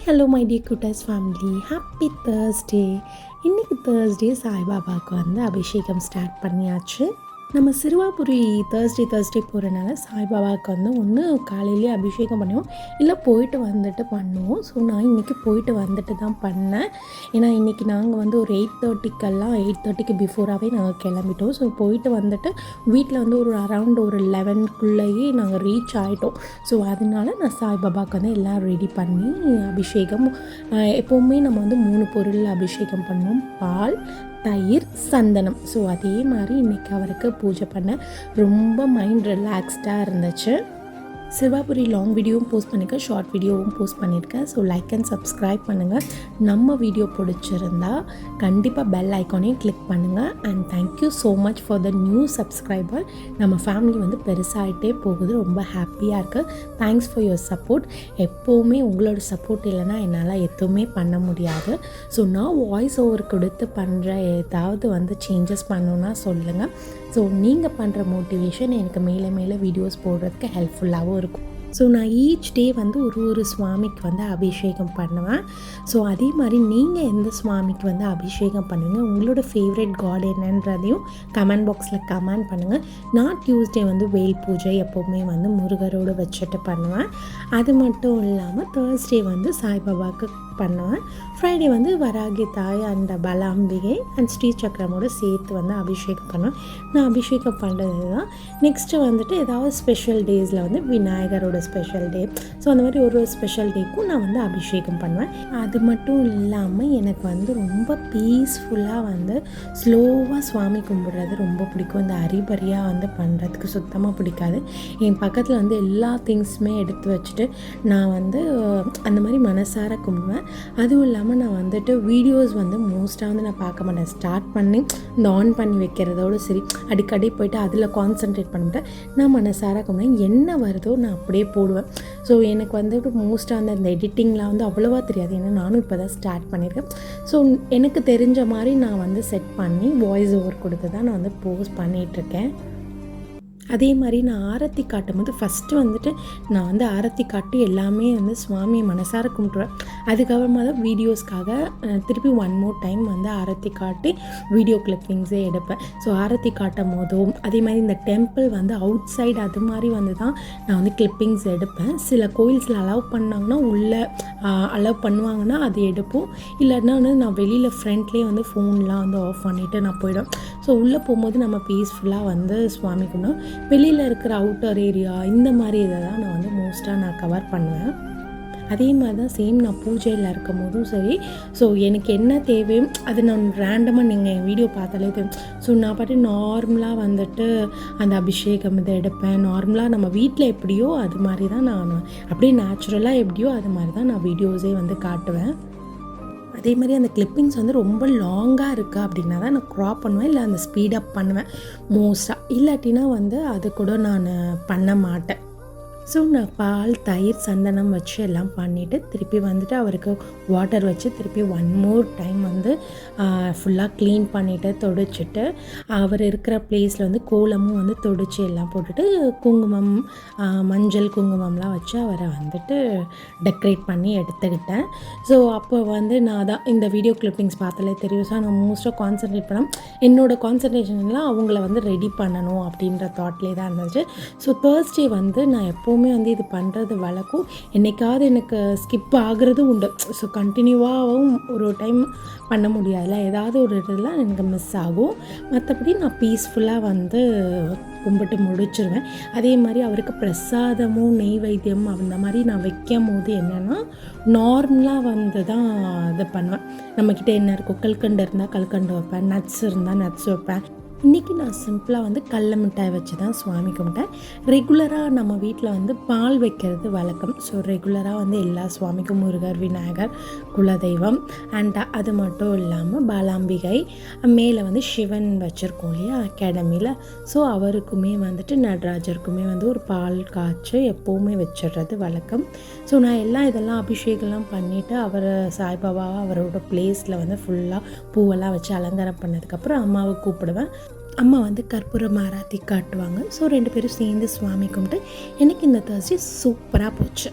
Hi hello my dear குட்டஸ் family, happy Thursday. இன்றைக்கி Thursday சாய்பாபாவுக்கு வந்து அபிஷேகம் ஸ்டார்ட் பண்ணியாச்சு. நம்ம சிறுவாபுரி தேர்ஸ்டே போகிறனால சாய்பாபாவுக்கு வந்து ஒன்று காலையிலேயே அபிஷேகம் பண்ணுவோம், இல்லை போயிட்டு வந்துட்டு பண்ணுவோம். ஸோ நான் இன்றைக்கி போயிட்டு வந்துட்டு தான் பண்ணேன். ஏன்னா இன்றைக்கி நாங்கள் வந்து ஒரு 8:30க்கு பிஃபோராகவே நாங்கள் கிளம்பிட்டோம். ஸோ போயிட்டு வந்துட்டு வீட்டில் வந்து ஒரு அரவுண்ட் ஒரு 11க்குள்ளேயே நாங்கள் ரீச் ஆகிட்டோம். ஸோ அதனால நான் சாய்பாபாவுக்கு வந்து எல்லாம் ரெடி பண்ணி அபிஷேகம், எப்போவுமே நம்ம வந்து 3 பொருள் அபிஷேகம் பண்ணுவோம்: பால், தயிர், சந்தனம். ஸோ அதே மாதிரி இன்றைக்கி அவருக்கு பூஜை பண்ண ரொம்ப மைண்ட் ரிலாக்ஸ்டாக இருந்துச்சு. சிறுவாபுரி லாங் வீடியோவும் போஸ்ட் பண்ணியிருக்கேன், ஷார்ட் வீடியோவும் போஸ்ட் பண்ணியிருக்கேன். ஸோ லைக் அண்ட் சப்ஸ்கிரைப் பண்ணுங்கள். நம்ம வீடியோ பிடிச்சிருந்தா கண்டிப்பாக பெல் ஐக்கானையும் கிளிக் பண்ணுங்கள். And thank you so much for the new subscriber. நம்ம ஃபேமிலி வந்து பெருசாகிட்டே போகுது, ரொம்ப ஹாப்பியாக இருக்குது. Thanks for your support. எப்போவுமே உங்களோட சப்போர்ட் இல்லைன்னா என்னால் எதுவுமே பண்ண முடியாது. ஸோ நான் வாய்ஸ் ஓவர் கொடுத்து பண்ணுற ஏதாவது வந்து சேஞ்சஸ் பண்ணணுன்னா சொல்லுங்கள். ஸோ நீங்கள் பண்ணுற மோட்டிவேஷன் எனக்கு மேலே வீடியோஸ் போடுறதுக்கு ஹெல்ப்ஃபுல்லாகவும் இருக்கும். ஸோ நான் ஈச் டே வந்து ஒரு சுவாமிக்கு வந்து அபிஷேகம் பண்ணுவேன். ஸோ அதே மாதிரி நீங்கள் எந்த சுவாமிக்கு வந்து அபிஷேகம் பண்ணுவீங்க, உங்களோட ஃபேவரட் காட் என்னன்றதையும் கமெண்ட் பாக்ஸில் கமெண்ட் பண்ணுங்கள். நான் டியூஸ்டே வந்து வேல் பூஜை எப்போவுமே வந்து முருகரோடு வச்சுட்டு பண்ணுவேன். அது மட்டும் இல்லாமல் தேர்ஸ்டே வந்து சாய்பாபாவுக்கு பண்ணுவேன். ஃப்ரைடே வந்து வராகி தாய் அண்ட் பலாம்பிகை அண்ட் ஸ்ரீ சக்கரமோடு சேர்த்து வந்து அபிஷேகம் பண்ணுவேன். நான் அபிஷேகம் பண்ணுறது தான். நெக்ஸ்ட்டு வந்துட்டு ஏதாவது ஸ்பெஷல் டேஸில் வந்து விநாயகரோட ஸ்பெஷல் டே, ஸோ அந்த மாதிரி ஒரு ஸ்பெஷல் டேக்கும் நான் வந்து அபிஷேகம் பண்ணுவேன். அது மட்டும் இல்லாமல் எனக்கு வந்து ரொம்ப பீஸ்ஃபுல்லாக வந்து ஸ்லோவாக சுவாமி கும்பிட்றது ரொம்ப பிடிக்கும். இந்த அரிபரியாக வந்து பண்ணுறதுக்கு சுத்தமாக பிடிக்காது. என் பக்கத்தில் வந்து எல்லா திங்ஸுமே எடுத்து வச்சுட்டு நான் வந்து அந்த மாதிரி மனசார கும்பிடுவேன். அதுவும் இல்லாமல் நான் வந்துட்டு வீடியோஸ் வந்து மோஸ்ட்டாக வந்து நான் பார்க்க மாட்டேன். ஸ்டார்ட் பண்ணி இந்த ஆன் பண்ணி வைக்கிறதோடு சரி, அடிக்கடி போய்ட்டு அதில் கான்சன்ட்ரேட் பண்ணிவிட்டேன். நான் மனசார கும்பிடுவேன், என்ன வருதோ நான் அப்படியே போடுவேன். ஸோ எனக்கு வந்துட்டு மோஸ்ட்டாக அந்த எடிட்டிங்லாம் வந்து அவ்வளோவா தெரியாது, ஏன்னா நானும் இப்போ தான் ஸ்டார்ட் பண்ணியிருக்கேன். ஸோ எனக்கு தெரிஞ்ச மாதிரி நான் வந்து செட் பண்ணி வாய்ஸ் ஓவர் கொடுத்து தான் நான் வந்து போஸ்ட் பண்ணிகிட்ருக்கேன். அதே மாதிரி நான் ஆரத்தி காட்டும் போது ஃபஸ்ட்டு வந்துட்டு நான் வந்து ஆரத்தி காட்டி எல்லாமே வந்து சுவாமியை மனசார கும்பிட்ருவேன். அதுக்கப்புறமா தான் வீடியோஸ்க்காக திருப்பி 1 more டைம் வந்து ஆரத்தி காட்டி வீடியோ கிளிப்பிங்ஸே எடுப்பேன். ஸோ ஆரத்தி காட்டும் போதும் அதே மாதிரி இந்த டெம்பிள் வந்து அவுட் சைடு அது மாதிரி வந்து தான் நான் வந்து கிளிப்பிங்ஸ் எடுப்பேன். சில கோயில்ஸில் அலோவ் பண்ணாங்கன்னா உள்ளே அலோவ் பண்ணுவாங்கன்னா அது எடுப்போம். இல்லைன்னா வந்து நான் வெளியில் ஃப்ரண்ட்லேயே வந்து ஃபோன்லாம் வந்து ஆஃப் பண்ணிவிட்டு நான் போயிடுவேன். ஸோ உள்ளே போகும்போது நம்ம பீஸ்ஃபுல்லாக வந்து சுவாமி கும்பிடுவோம். வெளியில் இருக்கிற அவுட்டர் ஏரியா இந்த மாதிரி இதை தான் நான் வந்து மோஸ்ட்டாக நான் கவர் பண்ணுவேன். அதே மாதிரி தான் சேம் நான் பூஜையில் இருக்கும் போதும் சரி. ஸோ எனக்கு என்ன தேவையோ அது நான் ரேண்டமாக நீங்கள் என் வீடியோ பார்த்தாலே தெரியும். ஸோ நான் பாட்டு நார்மலாக வந்துட்டு அந்த அபிஷேகம் இதை எடுப்பேன். நார்மலாக நம்ம வீட்டில் எப்படியோ அது மாதிரி தான் நான் அப்படியே நேச்சுரலாக எப்படியோ அது மாதிரி தான் நான் வீடியோஸே வந்து காட்டுவேன். அதே மாதிரி அந்த கிளிப்பிங்ஸ் வந்து ரொம்ப லாங்காக இருக்குது அப்படின்னா தான் நான் க்ராப் பண்ணுவேன், இல்லை அந்த ஸ்பீடப் பண்ணுவேன் மோஸ்ட்டாக. இல்லாட்டினா வந்து அது கூட நான் பண்ண மாட்டேன். ஸோ நான் பால், தயிர், சந்தனம் வச்சு எல்லாம் பண்ணிவிட்டு திருப்பி வந்துட்டு அவருக்கு வாட்டர் வச்சு திருப்பி 1 more டைம் வந்து ஃபுல்லாக க்ளீன் பண்ணிவிட்டு தொடச்சிட்டு அவர் இருக்கிற ப்ளேஸில் வந்து கோலமும் வந்து தொடச்சி எல்லாம் போட்டுட்டு குங்குமம், மஞ்சள் குங்குமம்லாம் வச்சு அவரை வந்துட்டு டெக்கரேட் பண்ணி எடுத்துக்கிட்டேன். ஸோ அப்போ வந்து நான் தான் இந்த வீடியோ கிளிப்பிங்ஸ் பார்த்தாலே தெரியும். ஸோ நான் மோஸ்ட்டாக கான்சன்ட்ரேட் பண்ணேன். என்னோடய கான்சன்ட்ரேஷன்லாம் அவங்கள வந்து ரெடி பண்ணணும் அப்படின்ற தாட்லேயே தான் இருந்துச்சு. ஸோ தேர்ஸ்டே வந்து நான் எப்போவுமே வந்து இது பண்ணுறது வழக்கம். என்றைக்காவது எனக்கு ஸ்கிப் ஆகுறதும் உண்டு. ஸோ கண்டினியூவாகவும் ஒரு டைம் பண்ண முடியாதுல, ஏதாவது ஒரு இதெல்லாம் எனக்கு மிஸ் ஆகும். மற்றபடி நான் பீஸ்ஃபுல்லாக வந்து கும்பிட்டு முடிச்சிருவேன். அதே மாதிரி அவருக்கு பிரசாதமும் நெய்வேத்தியம் அந்த மாதிரி நான் வைக்கும் போது என்னென்னா நார்மலாக வந்து தான் இது பண்ணுவேன். நம்மக்கிட்ட என்ன இருக்கும், கல்கண்டு இருந்தால் கல்கண்டு வைப்பேன், நட்ஸ் இருந்தால் நட்ஸ் வைப்பேன். இன்றைக்கி நான் சிம்பிளாக வந்து கடல மிட்டாய் வச்சு தான் சுவாமி கும்பிட்டேன். ரெகுலராக நம்ம வீட்டில் வந்து பால் வைக்கிறது வழக்கம். ஸோ ரெகுலராக வந்து எல்லா சுவாமிக்கும் முருகர், விநாயகர், குலதெய்வம் அண்ட் அது மட்டும் இல்லாமல் பாலாம்பிகை, மேலே வந்து சிவன் வச்சுருக்கோம் இல்லையா அகாடமியில். ஸோ அவருக்குமே வந்துட்டு நடராஜருக்குமே வந்து ஒரு பால் காய்ச்சி எப்போவுமே வச்சிடுறது வழக்கம். ஸோ நான் இதெல்லாம் அபிஷேகம்லாம் பண்ணிவிட்டு அவர் சாய்பாபாவை அவரோட பிளேஸில் வந்து ஃபுல்லாக பூவெல்லாம் வச்சு அலங்காரம் பண்ணதுக்கப்புறம் அம்மாவை கூப்பிடுவேன். அம்மா வந்து கற்பூரம் ஆராத்தி காட்டுவாங்க. ஸோ 2 பேரும் சேர்ந்து சுவாமி கும்பிட்டு எனக்கு இந்த தேர்ஸ்டே சூப்பராக போச்சு.